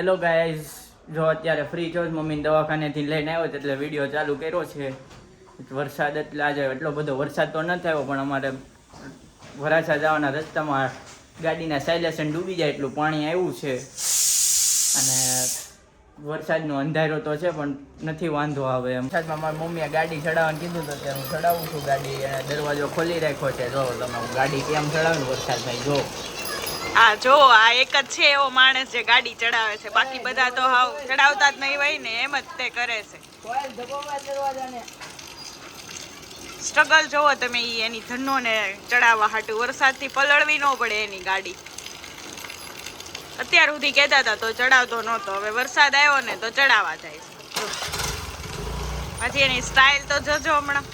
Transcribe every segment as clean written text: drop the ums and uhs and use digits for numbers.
Hello guys, જો અત્યારે free છો, મમ્મીને દવાખાનેથી લઈને આવ્યો એટલે વિડીયો ચાલુ કર્યો છે. વરસાદ એટલે આજે એટલો બધો વરસાદ તો નથી આવ્યો, પણ અમારે વરાછા જવાના રસ્તામાં ગાડીના સાયલેશન ડૂબી જાય એટલું પાણી આવ્યું છે. અને વરસાદનો અંધારો તો છે પણ નથી વાંધો આવે એમ. વરસાદમાં મારી મમ્મીએ ગાડી ચડાવવાનું કીધું તો હું ચડાવું છું ગાડી, અને દરવાજો ખોલી રાખ્યો છે. જો તમે હું ગાડી કેમ ચડાવું વરસાદમાં, જો આ જો આ એક જ છે એવો માણસ જે ગાડી ચડાવે છે, બાકી બધા તો હાવ ચડાવતા જ નહીં હોય ને, એમ જ તે કરે છે. સ્ટ્રગલ જોવો તમે, એની ધનો ને ચડાવવા હાટું વરસાદથી પલળવી ન પડે એની ગાડી. અત્યાર સુધી કહેતા હતા તો ચડાવતો નહોતો, હવે વરસાદ આવ્યો ને તો ચડાવવા જાય છે. પછી એની સ્ટાઇલ તો જોજો હમણાં.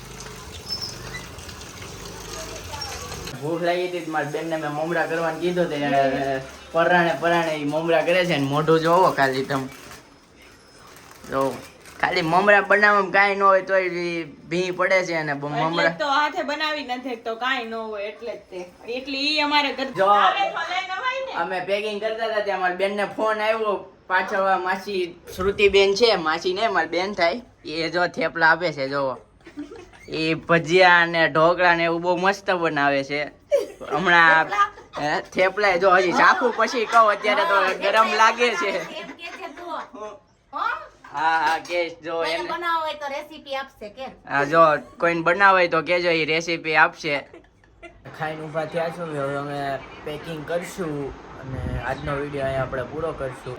ભૂખ લાગી હતી મારી બેનને મેં મમરા કરવાનું કીધું તો એને પરાણે મમરા કરે છે ને મોઢું જોવો ખાલી તમે જો, ખાલી મમરા બનાવવામાં કાંઈ ન હોય તોય ભી પડે છે. અને મમરા તો હાથે બનાવી નથી તો કાંઈ ન હોય એટલે જ તે એટલી ઈ અમારે જો અમે પેકિંગ કરતા હતા ત્યાં મારી બેનને ફોન આવ્યો પાછળ. માસી શ્રુતિબેન છે, માસી ને મારી બેન થાય, એ જો થેપલા આપે છે. જોવો એ ભજીયા અને ઢોકળા ને એવું બહુ મસ્ત બનાવે છે. હમણાં થેપલા જો હજી ચાખું પછી કહું, અત્યારે તો ગરમ લાગે છે. હા કે જો એને બનાવો હોય તો રેસીપી આપશે કે હા, જો કોઈને બનાવે હોય તો કેજો, એ રેસીપી આપશે. ખાઈને ઊભા થયા છો, હવે અમે પેકિંગ કરશું અને આજનો વિડીયો અહીંયા આપણે પૂરો કરશું.